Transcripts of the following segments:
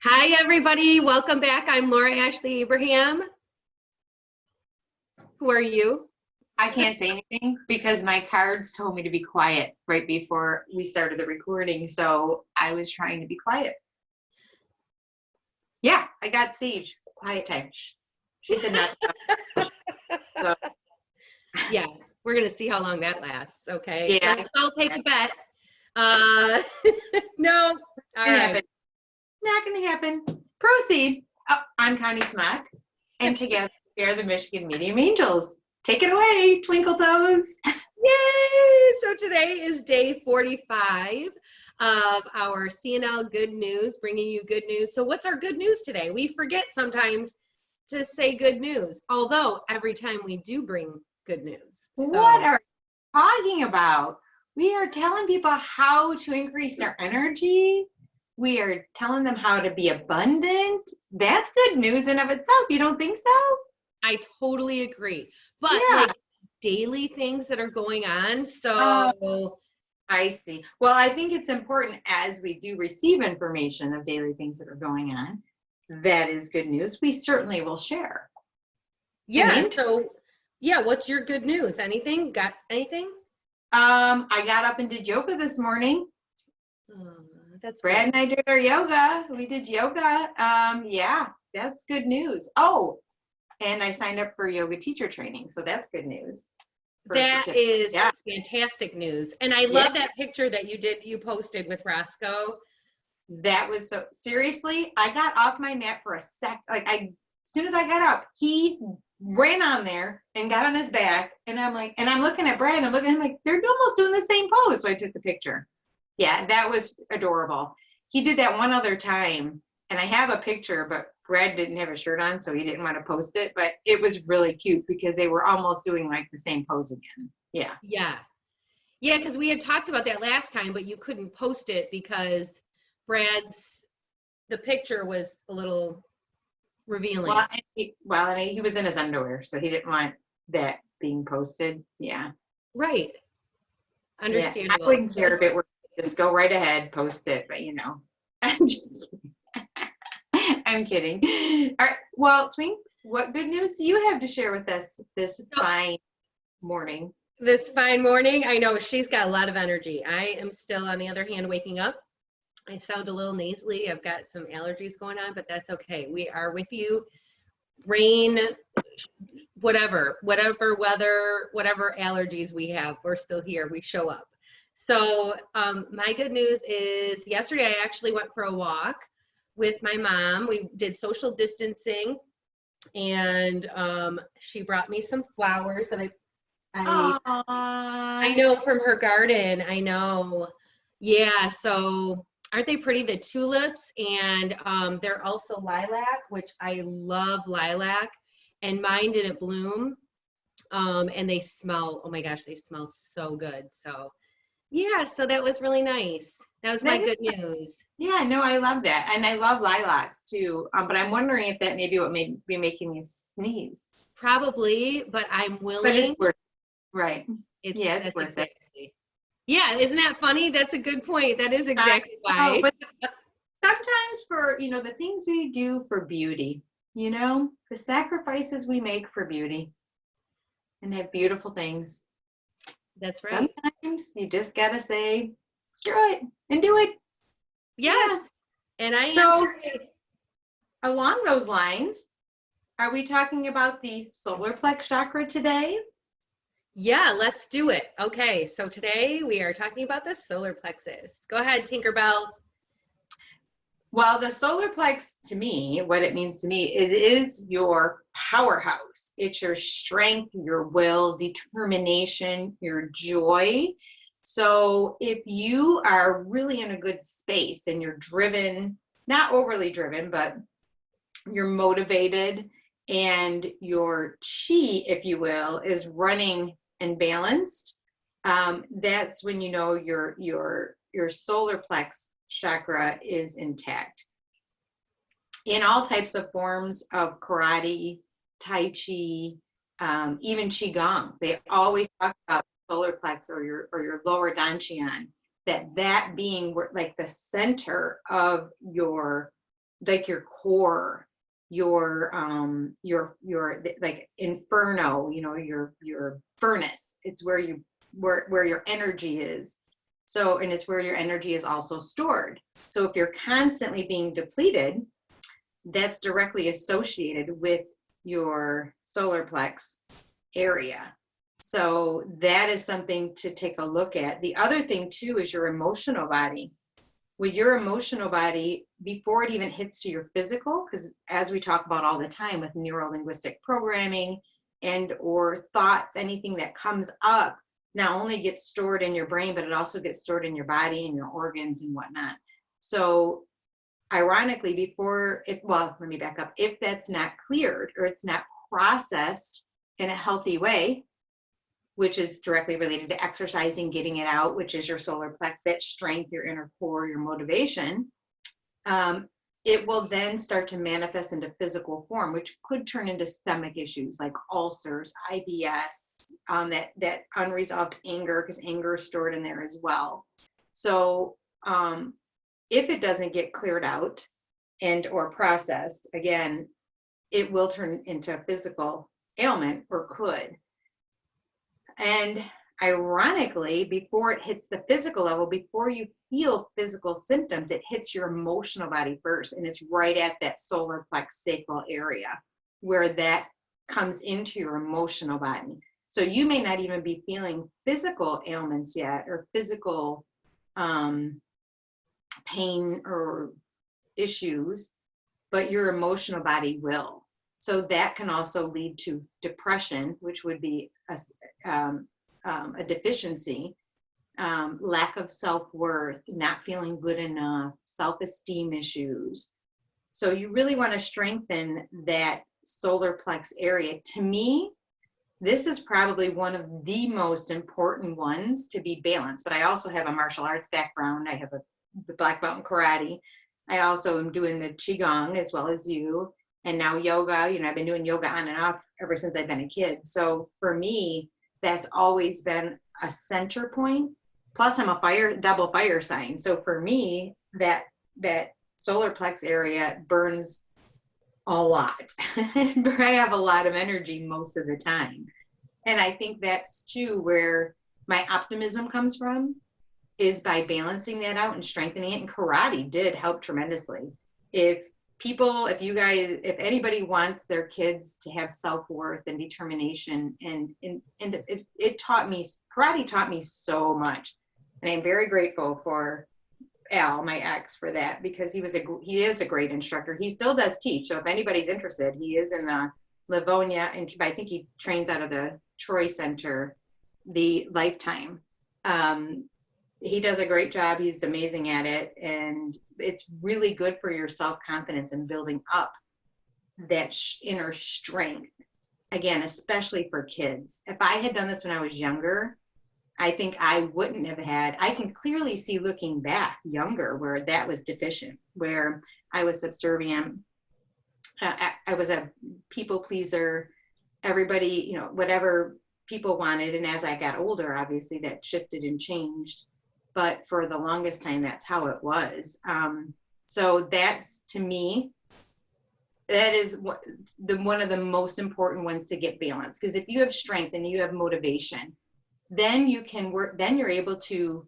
Hi, everybody. Welcome back. I'm Laura Ashley Abraham. Who are you? I can't say anything because my cards told me to be quiet right before we started the recording. So I was trying to be quiet. Yeah, I got Sage. Quiet time. Shh. She said not to. So, Yeah, we're going to see how long that lasts. Okay. yeah. I'll take a bet. No. All right. Not going to happen. Proceed. Oh, I'm Connie Smock. And together we are the Michigan Medium Angels. Take it away, Twinkle Toes. Yay! So today is day 45 of our CNL Good News, bringing you good news. So what's our good news today? We forget sometimes to say good news, although every time we do bring good news. So, what are you talking about? We are telling people how to increase their energy. We are telling them how to be abundant. That's good news in of itself. You don't think so? I totally agree. But Yeah. like daily things that are going on. So I see. Well, I think it's important as we do receive information of daily things that are going on. That is good news. We certainly will share. yeah. So yeah, what's your good news? Anything? Got anything? I got up and did yoga this morning. That's Brad good. and I did our yoga. We did yoga. Yeah, that's good news. Oh, and I signed up for yoga teacher training, so that's good news. That is fantastic news. And I love that picture that you posted with Roscoe. That was so, seriously, I got off my mat for a sec. Like as soon as I got up, he ran on there and got on his back. And I'm like, and I'm looking at Brad and I'm looking at him like, they're almost doing the same pose. So I took the picture. Yeah, that was adorable. He did that one other time and I have a picture, but Brad didn't have a shirt on, so he didn't want to post it, but it was really cute because they were almost doing like the same pose again. Yeah. Yeah. Yeah, because we had talked about that last time, but you couldn't post it because the picture was a little revealing. Well, and he was in his underwear, so he didn't want that being posted. Yeah. Right. Understandable. Yeah, I wouldn't care if it were, just go right ahead, post it, but I'm just I'm kidding. All right. Well, Twink, what good news do you have to share with us this fine morning? This fine morning. I know she's got a lot of energy. I am still, on the other hand, waking up. I sound a little nasally. I've got some allergies going on, but that's okay. We are with you. Rain, whatever weather, whatever allergies we have, we're still here. We show up. So my good news is yesterday I actually went for a walk with my mom. We did social distancing, and she brought me some flowers that I know from her garden. I know. Yeah. So aren't they pretty? The tulips, and they're also lilac, which I love lilac, and mine didn't bloom. And they smell, oh my gosh, they smell so good. So yeah, so that was really nice. That was my good news. Yeah, no, I love that. And I love lilacs too. But I'm wondering if that may be what may be making me sneeze. Probably, but I'm willing. But it's worth it. Right. It's worth it. Yeah, isn't that funny? That's a good point. That is exactly why. But sometimes for, the things we do for beauty, the sacrifices we make for beauty and have beautiful things. That's right. Sometimes you just got to say, screw it and do it. Yes. Yeah. And So along those lines, are we talking about the Solar Plexis Chakra today? Yeah, let's do it. Okay, so today we are talking about the solar plexus. Go ahead, Tinkerbell. Well, the solar plex, to me, what it means to me, it is your powerhouse. It's your strength, your will, determination, your joy. So if you are really in a good space and you're driven, not overly driven, but you're motivated and your chi, if you will, is running and balanced, that's when your solar plex chakra is intact. In all types of forms of karate, tai chi, even qigong, they always talk about solar plex or your lower dantian, that being like the center of your like your core, your like inferno, you know, your furnace. It's where your energy is. So, and it's where your energy is also stored. So if you're constantly being depleted, that's directly associated with your solar plex area. So that is something to take a look at. The other thing too is your emotional body. With your emotional body, before it even hits to your physical, because as we talk about all the time with neuro-linguistic programming and or thoughts, anything that comes up not only gets stored in your brain, but it also gets stored in your body and your organs and whatnot. So ironically, let me back up. If that's not cleared or it's not processed in a healthy way, which is directly related to exercising, getting it out, which is your solar plex, that strength, your inner core, your motivation, it will then start to manifest into physical form, which could turn into stomach issues like ulcers, IBS, that unresolved anger, because anger is stored in there as well. So if it doesn't get cleared out and or processed, again, it will turn into a physical ailment, or could. And ironically, before it hits the physical level, before you feel physical symptoms, it hits your emotional body first. And it's right at that solar plex sacral area where that comes into your emotional body. So you may not even be feeling physical ailments yet, or physical pain or issues, but your emotional body will. So that can also lead to depression, which would be a deficiency, lack of self-worth, not feeling good enough, self-esteem issues. So you really want to strengthen that solar plex area. To me, this is probably one of the most important ones to be balanced. But I also have a martial arts background. I have a black belt in karate. I also am doing the qigong as well as you. And now yoga, you know, I've been doing yoga on and off ever since I've been a kid. So for me, that's always been a center point. Plus I'm a double fire sign. So for me, that solar plex area burns a lot. I have a lot of energy most of the time. And I think that's too where my optimism comes from, is by balancing that out and strengthening it. And karate did help tremendously. If anybody wants their kids to have self-worth and determination, and karate taught me so much. And I'm very grateful for Al, my ex, for that, because he is a great instructor. He still does teach. So if anybody's interested, he is in the Livonia, and I think he trains out of the Troy Center, the Lifetime. He does a great job. He's amazing at it. And it's really good for your self-confidence and building up that inner strength. Again, especially for kids. If I had done this when I was younger, I think I wouldn't have had, I can clearly see looking back younger where that was deficient, where I was subservient. I was a people pleaser. Everybody, you know, whatever people wanted. And as I got older, obviously that shifted and changed. But for the longest time, that's how it was. So that's, to me, that is one of the most important ones to get balanced. Because if you have strength and you have motivation, then you can work, then you're able to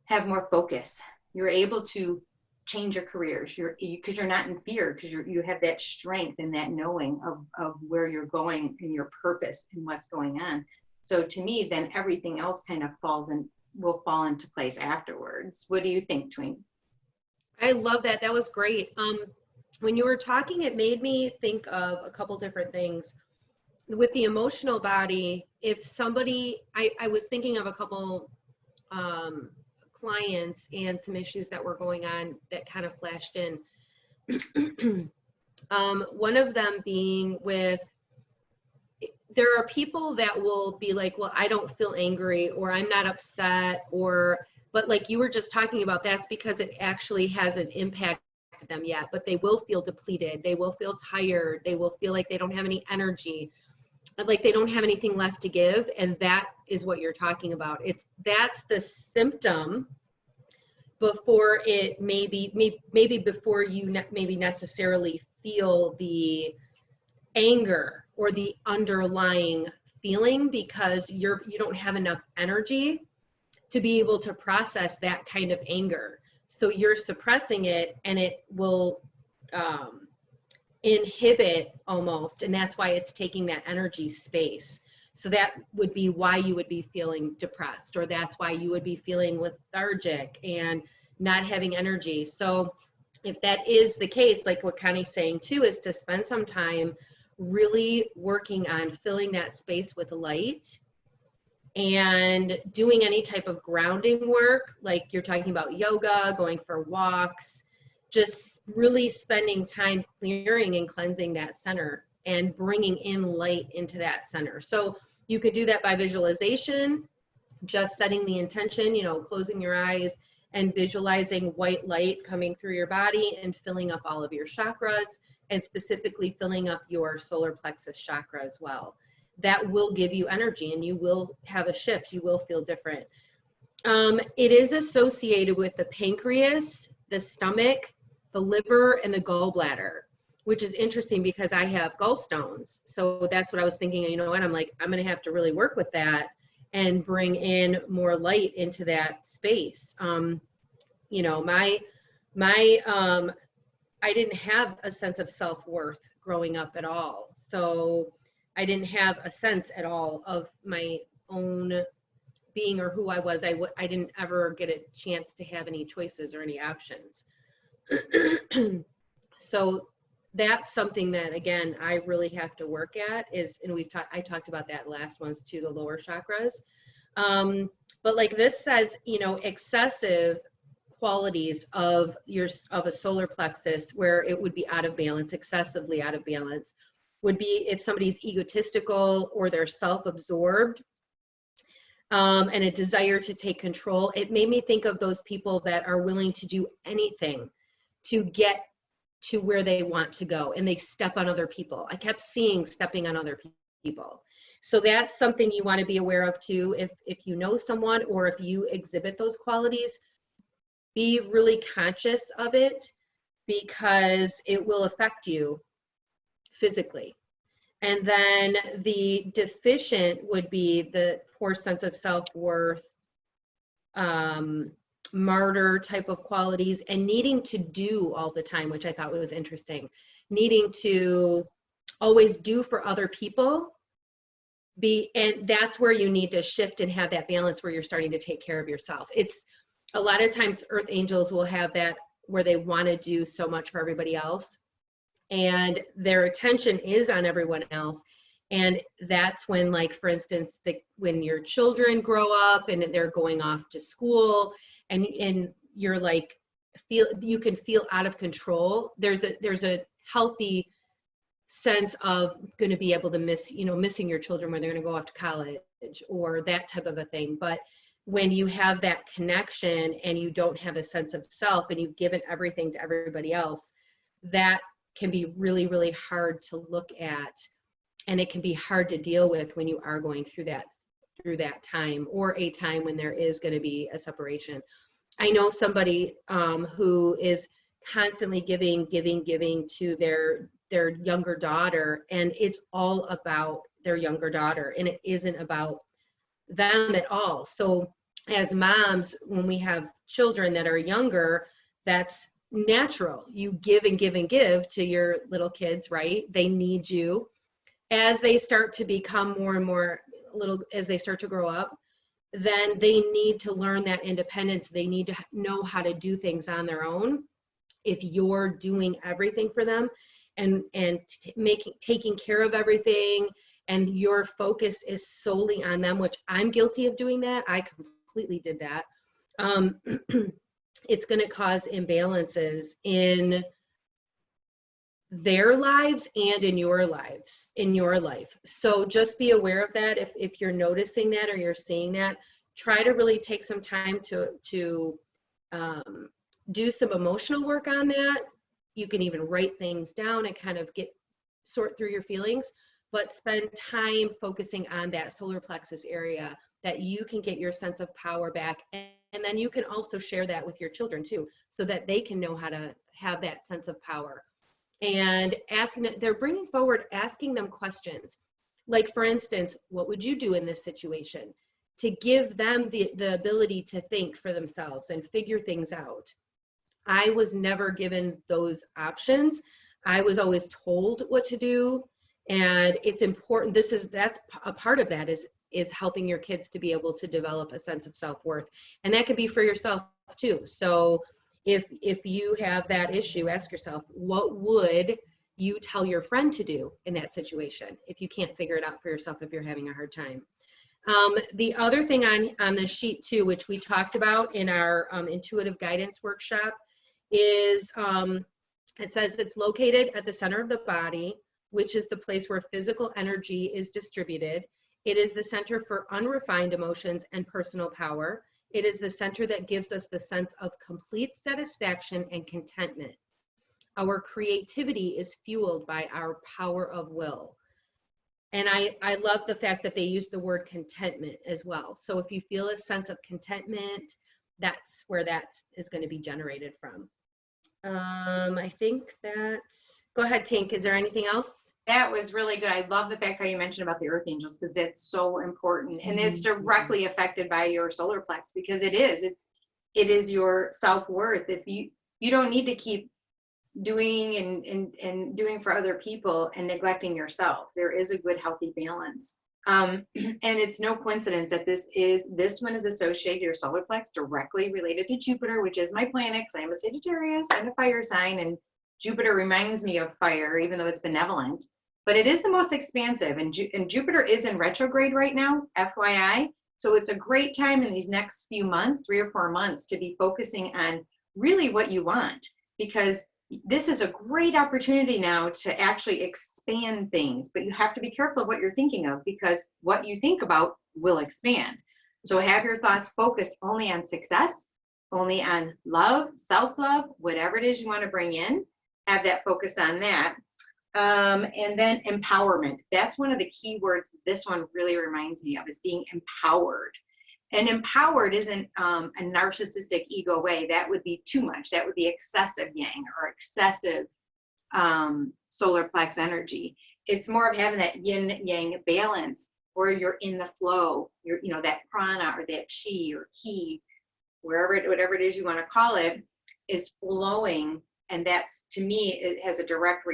have more focus. You're able to change your careers, because you're not in fear, because you have that strength and that knowing of where you're going and your purpose and what's going on. So to me, then everything else kind of will fall into place afterwards. What do you think, Twink? I love that. That was great. When you were talking, it made me think of a couple different things. With the emotional body, if somebody, I was thinking of a couple clients and some issues that were going on that kind of flashed in. One of them being with, there are people that will be like, well, I don't feel angry, or I'm not upset, but like you were just talking about, that's because it actually hasn't impacted them yet, but they will feel depleted. They will feel tired. They will feel like they don't have any energy, like they don't have anything left to give. And that is what you're talking about. That's the symptom before it maybe before you maybe necessarily feel the anger or the underlying feeling, because you don't have enough energy to be able to process that kind of anger. So you're suppressing it, and it will inhibit almost, and that's why it's taking that energy space. So that would be why you would be feeling depressed, or that's why you would be feeling lethargic and not having energy. So if that is the case, like what Connie's saying too, is to spend some time really working on filling that space with light and doing any type of grounding work, like you're talking about yoga, going for walks, just really spending time clearing and cleansing that center and bringing in light into that center. So you could do that by visualization, just setting the intention, closing your eyes and visualizing white light coming through your body and filling up all of your chakras, and specifically filling up your solar plexus chakra as well. That will give you energy, and you will have a shift. You will feel different. It is associated with the pancreas, the stomach, the liver, and the gallbladder, which is interesting because I have gallstones. So that's what I was thinking. You know what? I'm like, I'm going to have to really work with that and bring in more light into that space. I didn't have a sense of self-worth growing up at all. So I didn't have a sense at all of my own being or who I was. I didn't ever get a chance to have any choices or any options. So that's something that, again, I really have to work at and I talked about that last ones too, the lower chakras. But like this says, excessive qualities of a solar plexus where it would be out of balance, excessively out of balance, would be if somebody's egotistical or they're self-absorbed, and a desire to take control. It made me think of those people that are willing to do anything to get to where they want to go, and they step on other people. I kept seeing stepping on other people. So that's something you want to be aware of too. If you know someone or if you exhibit those qualities, be really conscious of it, because it will affect you physically. And then the deficient would be the poor sense of self-worth, martyr type of qualities, and needing to do all the time, which I thought was interesting. Needing to always do for other people. And that's where you need to shift and have that balance where you're starting to take care of yourself. It's a lot of times earth angels will have that where they want to do so much for everybody else, and their attention is on everyone else. And that's when, like, for instance, when your children grow up and they're going off to school, and you're like, you can feel out of control. There's a healthy sense of going to be able to missing your children when they're going to go off to college or that type of a thing. But when you have that connection and you don't have a sense of self and you've given everything to everybody else, that can be really, really hard to look at, and it can be hard to deal with when you are going through that time, or a time when there is going to be a separation. I know somebody who is constantly giving to their younger daughter, and it's all about their younger daughter, and it isn't about them at all. So as moms, when we have children that are younger, that's natural. You give and give and give to your little kids, right? They need you. As they start to become more and more as they start to grow up, then they need to learn that independence. They need to know how to do things on their own. If you're doing everything for them and taking care of everything, and your focus is solely on them, which I'm guilty of doing that. I completely did that. It's going to cause imbalances in their lives and in your life. So just be aware of that. If you're noticing that or you're seeing that, try to really take some time to do some emotional work on that. You can even write things down and kind of sort through your feelings. but spend time focusing on that solar plexus area that you can get your sense of power back. And then you can also share that with your children too, so that they can know how to have that sense of power. And asking them, they're bringing forward asking them questions. Like, for instance, what would you do in this situation? To give them the ability to think for themselves and figure things out. I was never given those options. I was always told what to do. And it's important. That's a part of that is helping your kids to be able to develop a sense of self-worth. And that could be for yourself too. So if you have that issue, ask yourself, what would you tell your friend to do in that situation if you can't figure it out for yourself, if you're having a hard time? The other thing on the sheet too, which we talked about in our intuitive guidance workshop, is it says it's located at the center of the body, which is the place where physical energy is distributed. It is the center for unrefined emotions and personal power. It is the center that gives us the sense of complete satisfaction and contentment. Our creativity is fueled by our power of will. And I love the fact that they use the word contentment as well. So if you feel a sense of contentment, that's where that is going to be generated from. I think that, go ahead, Tink, is there anything else? That was really good. I love the fact how you mentioned about the earth angels, because that's so important, and it's directly affected by your solar plex, because it is your self-worth. If you don't need to keep doing and doing for other people and neglecting yourself. There is a good healthy balance. And it's no coincidence that this one is associated, your solar plex, directly related to Jupiter, which is my planet, because I am a Sagittarius and a fire sign, and Jupiter reminds me of fire, even though it's benevolent. But it is the most expansive, and Jupiter is in retrograde right now, FYI. So it's a great time in these next few months, 3 or 4 months, to be focusing on really what you want, because this is a great opportunity now to actually expand things. But you have to be careful of what you're thinking of, because what you think about will expand. So have your thoughts focused only on success, only on love, self-love, whatever it is you want to bring in, have that focused on that. And then empowerment. That's one of the key words this one really reminds me of, is being empowered. And empowered isn't a narcissistic ego way. That would be too much. That would be excessive yang or excessive solar plex energy. It's more of having that yin yang balance, where you're in the flow. You're, that prana or that chi or ki, whatever it is you want to call it, is flowing. And that's, to me, it has a direct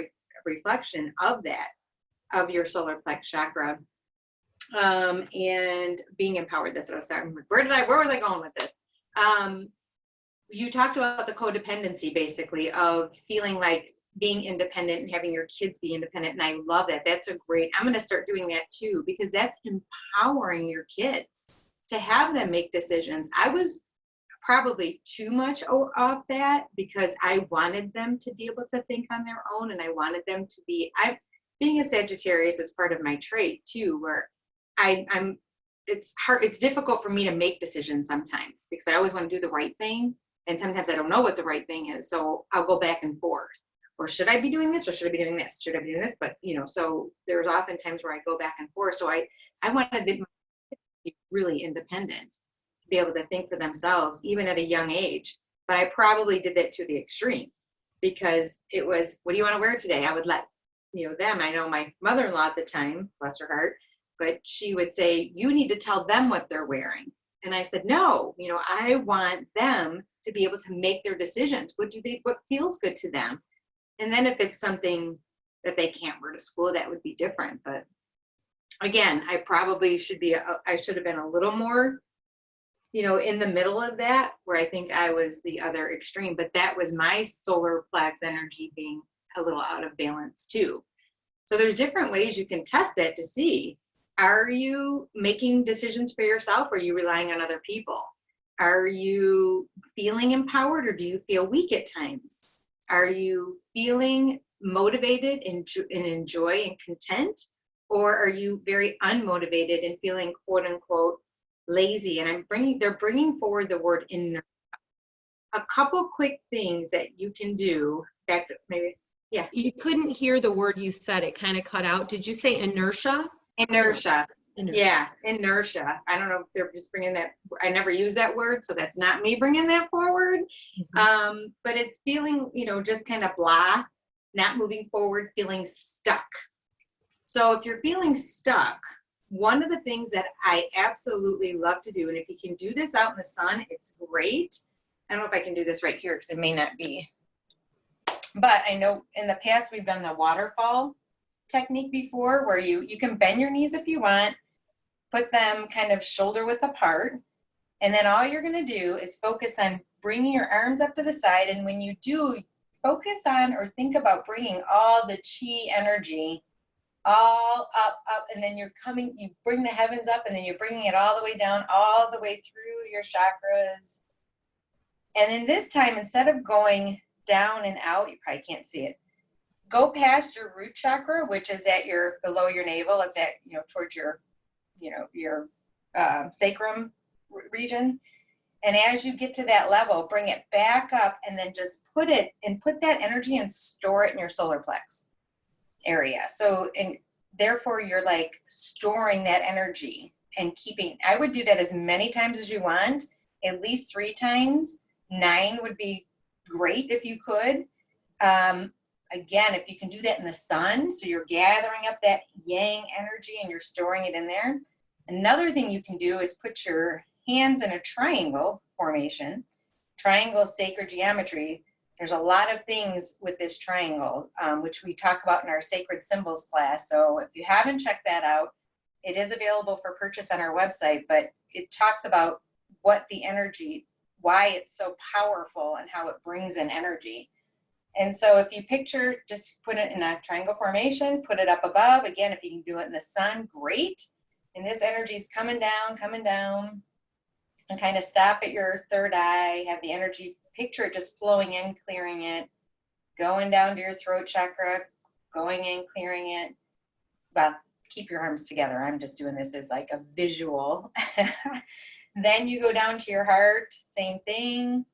reflection of that, of your solar plex chakra. And being empowered. That's what I was talking about. Where was I going with this? You talked about the codependency, basically, of feeling like being independent and having your kids be independent. And I love that. That's a great, I'm going to start doing that too, because that's empowering your kids to have them make decisions. I was probably too much of that, because I wanted them to be able to think on their own. And I wanted them to be, being a Sagittarius is part of my trait too, where it's hard, it's difficult for me to make decisions sometimes, because I always want to do the right thing. And sometimes I don't know what the right thing is. So I'll go back and forth. Or should I be doing this? Or should I be doing this? Should I be doing this? But, so there's often times where I go back and forth. So I wanted them to be really independent, to be able to think for themselves, even at a young age. But I probably did that to the extreme, because it was, what do you want to wear today? I would let, them, I know my mother-in-law at the time, bless her heart, but she would say, you need to tell them what they're wearing. And I said, no, I want them to be able to make their decisions. What feels good to them? And then if it's something that they can't wear to school, that would be different. But again, I probably I should have been a little more, in the middle of that, where I think I was the other extreme. But that was my solar plex energy being a little out of balance too. So there's different ways you can test it to see, are you making decisions for yourself, or are you relying on other people? Are you feeling empowered, or do you feel weak at times? Are you feeling motivated and in joy and content? Or are you very unmotivated and feeling quote unquote lazy? And they're bringing forward the word inner. A couple quick things that you can do, back to maybe Yeah. You couldn't hear the word you said. It kind of cut out. Did you say inertia? Inertia. Inertia. Yeah, inertia. I don't know if they're just bringing that. I never use that word, so that's not me bringing that forward. But it's feeling, just kind of blah, not moving forward, feeling stuck. So if you're feeling stuck, one of the things that I absolutely love to do, and if you can do this out in the sun, it's great. I don't know if I can do this right here because it may not be. But I know in the past we've done the waterfall technique before, where you can bend your knees if you want, put them kind of shoulder width apart, and then all you're going to do is focus on bringing your arms up to the side. And when you do, focus on or think about bringing all the chi energy all up, and then you bring the heavens up, and then you're bringing it all the way down, all the way through your chakras. And then this time, instead of going down and out, you probably can't see it, go past your root chakra, which is below your navel. It's at, towards your sacrum region. And as you get to that level, bring it back up, and then just put that energy and store it in your solar plex area. So, and therefore you're like storing that energy and I would do that as many times as you want, at least 3 times. 9 would be great if you could. Again, if you can do that in the sun, so you're gathering up that yang energy and you're storing it in there. Another thing you can do is put your hands in a triangle formation. Triangle sacred geometry. There's a lot of things with this triangle, which we talk about in our sacred symbols class. So if you haven't checked that out, it is available for purchase on our website, but it talks about what the energy, why it's so powerful and how it brings in energy. And so if you picture, just put it in a triangle formation, put it up above. Again, if you can do it in the sun, great. And this energy is coming down, and kind of stop at your third eye, have the energy, picture it just flowing in, clearing it, going down to your throat chakra, going in, clearing it. Well, keep your arms together. I'm just doing this as like a visual. Then you go down to your heart, same thing.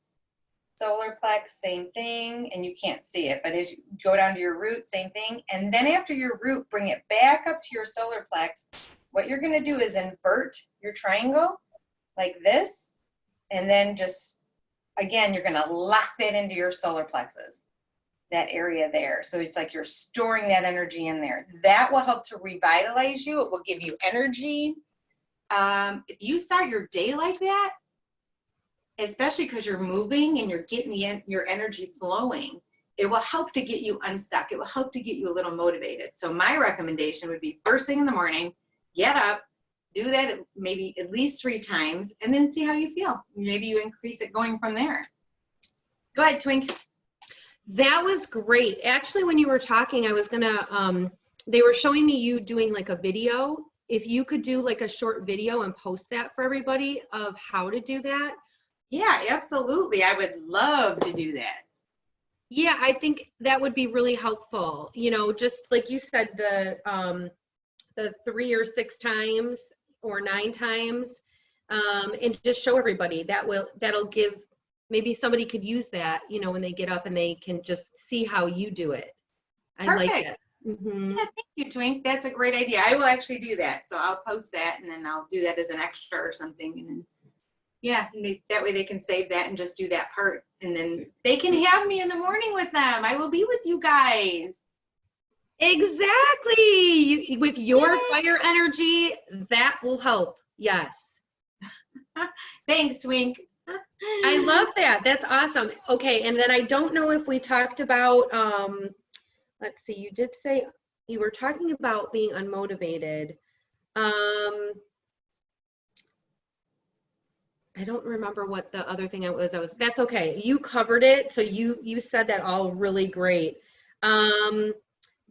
Solar plex, same thing, and you can't see it, but as you go down to your root, same thing. And then after your root, bring it back up to your solar plex. What you're going to do is invert your triangle like this, and then just, again, you're going to lock that into your solar plexus, that area there. So it's like you're storing that energy in there. That will help to revitalize you. It will give you energy. If you start your day like that, especially because you're moving and you're getting your energy flowing, it will help to get you unstuck. It will help to get you a little motivated. So my recommendation would be first thing in the morning, get up, do that maybe at least 3 times, and then see how you feel. Maybe you increase it going from there. Go ahead, Twink. That was great. Actually, when you were talking, I was gonna, they were showing me you doing like a video. If you could do like a short video and post that for everybody of how to do that. Yeah, absolutely. I would love to do that. Yeah, I think that would be really helpful. Just like you said, the 3 or 6 times or 9 times, and just show everybody. That'll give, maybe somebody could use that, when they get up and they can just see how you do it. I Perfect. like it. Mm-hmm. Yeah, thank you, Twink. That's a great idea. I will actually do that. So I'll post that, and then I'll do that as an extra or something. And then, yeah, that way they can save that and just do that part. And then they can have me in the morning with them. I will be with you guys. Exactly. With your fire energy, that will help. Yes. Thanks, Twink. I love that. That's awesome. Okay. And then I don't know if we talked about, let's see, you did say you were talking about being unmotivated. I don't remember what the other thing that's okay. You covered it. So you said that all really great.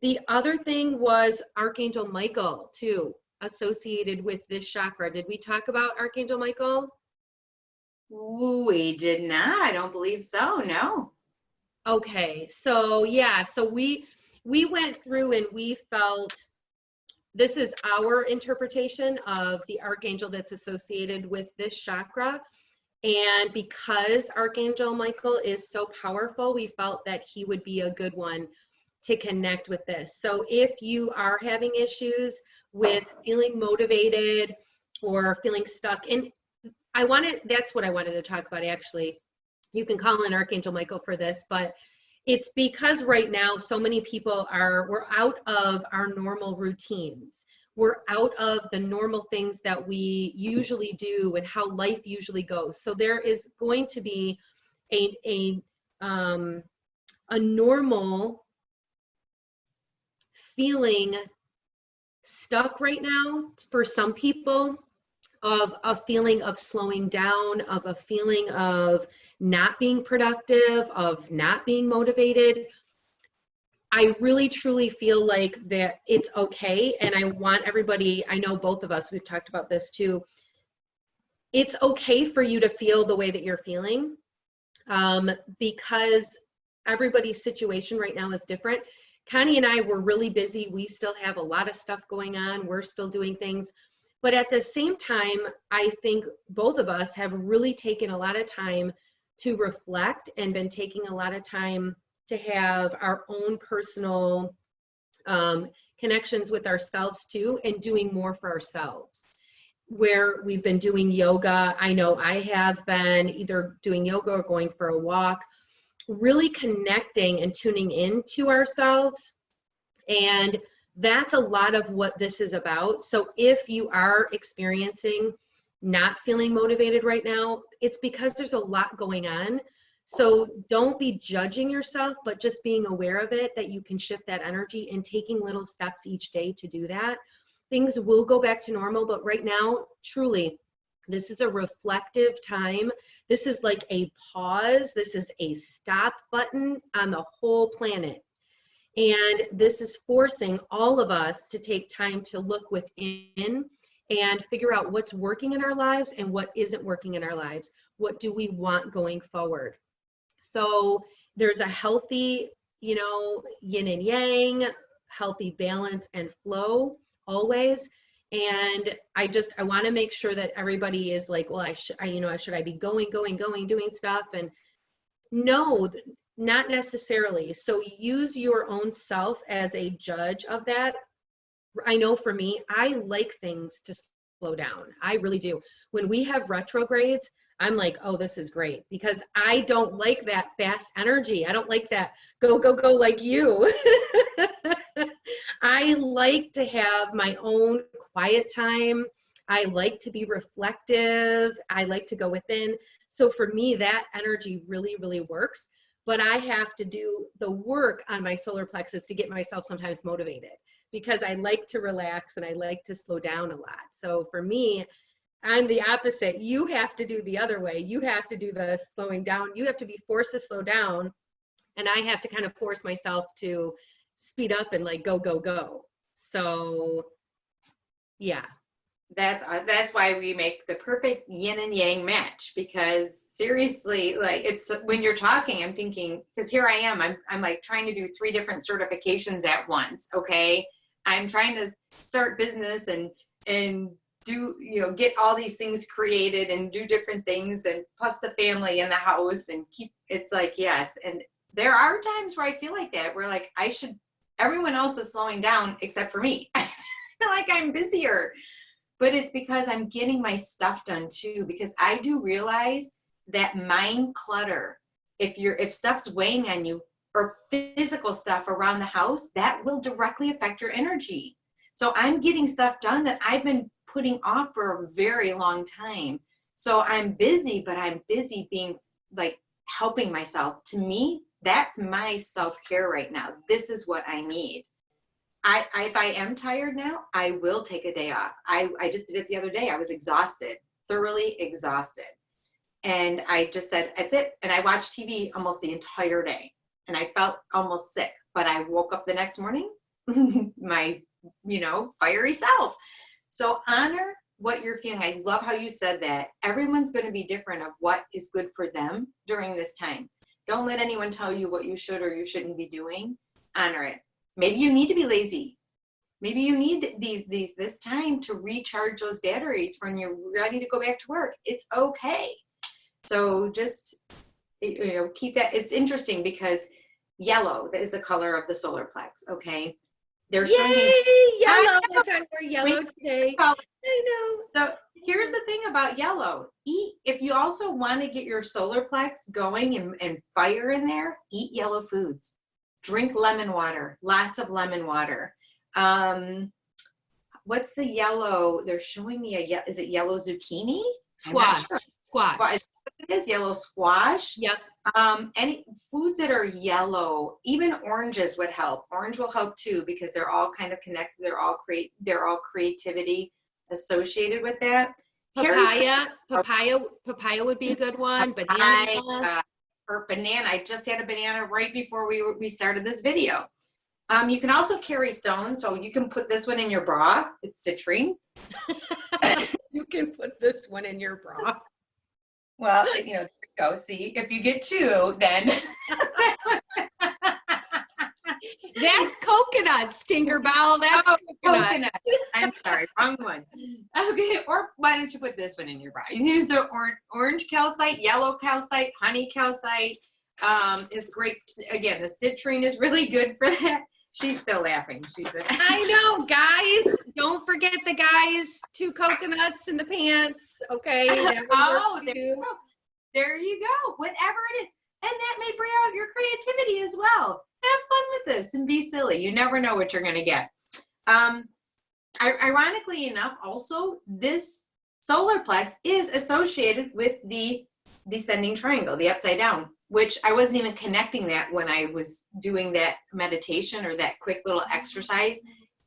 The other thing was Archangel Michael too, associated with this chakra. Did we talk about Archangel Michael? We did not. I don't believe so. No. Okay. So yeah, so we went through and we felt, this is our interpretation of the archangel that's associated with this chakra. And because Archangel Michael is so powerful, we felt that he would be a good one to connect with this. So if you are having issues with feeling motivated or feeling stuck, and that's what I wanted to talk about actually. You can call in Archangel Michael for this, but it's because right now so many people we're out of our normal routines. We're out of the normal things that we usually do and how life usually goes. So there is going to be a normal feeling stuck right now for some people, of a feeling of slowing down, of a feeling of not being productive, of not being motivated. I really truly feel like that it's okay. And I want everybody, I know both of us, we've talked about this too. It's okay for you to feel the way that you're feeling, because everybody's situation right now is different. Connie and I were really busy. We still have a lot of stuff going on. We're still doing things. But at the same time, I think both of us have really taken a lot of time to reflect and been taking a lot of time to have our own personal connections with ourselves too, and doing more for ourselves. Where we've been doing yoga, I know I have been either doing yoga or going for a walk, really connecting and tuning into ourselves. And that's a lot of what this is about. So if you are experiencing not feeling motivated right now, it's because there's a lot going on. So don't be judging yourself, but just being aware of it, that you can shift that energy and taking little steps each day to do that. Things will go back to normal, but right now, truly, this is a reflective time. This is like a pause. This is a stop button on the whole planet. And this is forcing all of us to take time to look within and figure out what's working in our lives and what isn't working in our lives. What do we want going forward? So there's a healthy, yin and yang, healthy balance and flow always. And I want to make sure that everybody is like, well, should I be going, doing stuff? And no, not necessarily. So use your own self as a judge of that. I know for me, I like things to slow down. I really do. When we have retrogrades, I'm like, oh, this is great, because I don't like that fast energy. I don't like that go, go, go like you. I like to have my own quiet time. I like to be reflective. I like to go within. So for me, that energy really, really works. But I have to do the work on my solar plexus to get myself sometimes motivated, because I like to relax and I like to slow down a lot. So for me, I'm the opposite. You have to do the other way. You have to do the slowing down. You have to be forced to slow down. And I have to kind of force myself to speed up and like go, go, go. So yeah. That's why we make the perfect yin and yang match, because seriously, like, it's when you're talking, I'm thinking, because here I am, I'm like trying to do 3 different certifications at once. Okay. I'm trying to start business and do, get all these things created and do different things, and plus the family in the house, and it's like, yes. And there are times where I feel like that, where like everyone else is slowing down except for me. I feel like I'm busier. But it's because I'm getting my stuff done too, because I do realize that mind clutter, if stuff's weighing on you, or physical stuff around the house, that will directly affect your energy. So I'm getting stuff done that I've been putting off for a very long time. So I'm busy, but I'm busy being like helping myself. To me, that's my self-care right now. This is what I need. If I am tired now, I will take a day off. I just did it the other day. I was exhausted, thoroughly exhausted. And I just said, that's it. And I watched TV almost the entire day. And I felt almost sick. But I woke up the next morning, my, fiery self. So honor what you're feeling. I love how you said that. Everyone's going to be different of what is good for them during this time. Don't let anyone tell you what you should or you shouldn't be doing. Honor it. Maybe you need to be lazy. Maybe you need this time to recharge those batteries when you're ready to go back to work. It's okay. So just, keep that. It's interesting because yellow. That is the color of the solar plex. Okay. They're Yay, showing me. yellow. That's why we're yellow today. I know. So here's the thing about yellow. If you also want to get your solar plex going and fire in there, eat yellow foods. Drink lemon water, lots of lemon water. What's the yellow? They're showing me is it yellow zucchini? Squash. Sure. Squash. It is yellow squash. Yep. Any foods that are yellow, even oranges would help. Orange will help too because they're all kind of connected. They're all creativity associated with that. Papaya would be a good one. Banana. Or banana. I just had a banana right before we started this video. You can also carry stones, so you can put this one in your bra. It's citrine. You can put this one in your bra. Well, there you go. See, if you get two, then that's coconut, Tinkerbell. That's coconut. I'm sorry, wrong one. Okay, or why don't you put this one in your bra? These are orange calcite, yellow calcite, honey calcite. Is great. Again, the citrine is really good for that. She's still laughing. She said, I know, guys. Don't forget the guys, 2 coconuts in the pants. Okay. There you go. Whatever it is. And that may bring out your creativity as well. Have fun with this and be silly. You never know what you're going to get. Ironically enough, also, this solar plex is associated with the descending triangle, the upside down, which I wasn't even connecting that when I was doing that meditation or that quick little exercise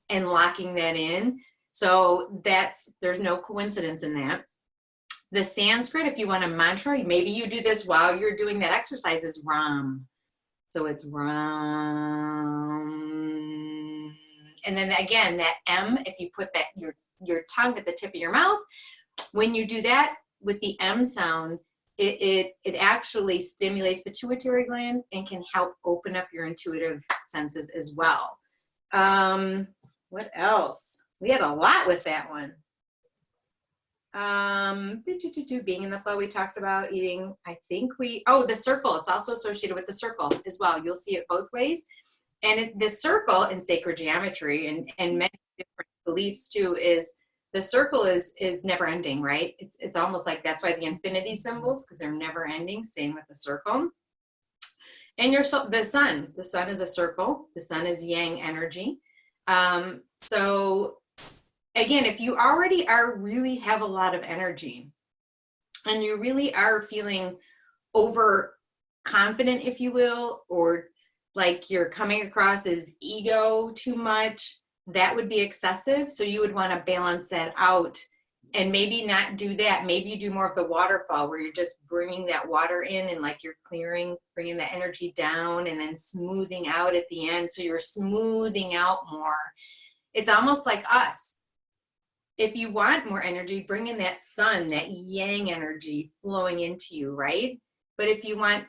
and locking that in. So there's no coincidence in that. The Sanskrit, if you want a mantra, maybe you do this while you're doing that exercise, is Ram. So it's Ram. And then again, that M, if you put that your tongue at the tip of your mouth, when you do that with the M sound, it actually stimulates pituitary gland and can help open up your intuitive senses as well. What else? We had a lot with that one. Being in the flow, we talked about eating. The circle. It's also associated with the circle as well. You'll see it both ways. And the circle in sacred geometry and many different beliefs too is the circle is never ending, right? It's almost like that's why the infinity symbols, because they're never ending. Same with the circle. And the sun is a circle. The sun is yang energy. So again, if you already really have a lot of energy and you really are feeling overconfident, if you will, or like you're coming across as ego too much, that would be excessive. So you would want to balance that out and maybe not do that. Maybe you do more of the waterfall where you're just bringing that water in and like you're clearing, bringing the energy down and then smoothing out at the end. So you're smoothing out more. It's almost like us. If you want more energy, bring in that sun, that yang energy flowing into you, right? But if you want,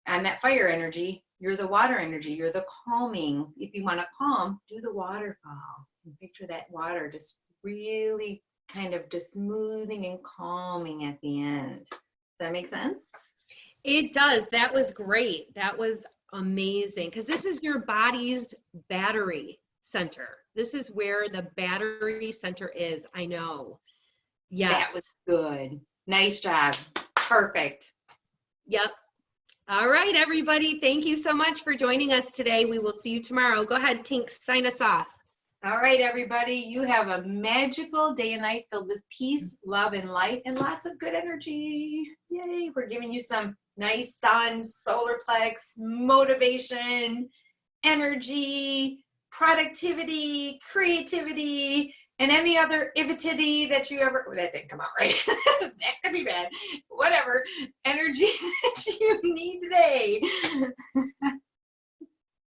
and that fire energy, you're the water energy, you're the calming. If you want to calm, do the waterfall. And picture that water just really kind of just smoothing and calming at the end. Does that make sense? It does. That was great. That was amazing. Because this is your body's battery center. This is where the battery center is. I know. Yes. That was good. Nice job. Perfect. Yep. All right, everybody. Thank you so much for joining us today. We will see you tomorrow. Go ahead, Tink, sign us off. All right, everybody. You have a magical day and night filled with peace, love, and light, and lots of good energy. Yay. We're giving you some nice sun, solar plex, motivation, energy, productivity, creativity, and any other ivitity that you ever, that didn't come out right. That could be bad. Whatever energy that you need today.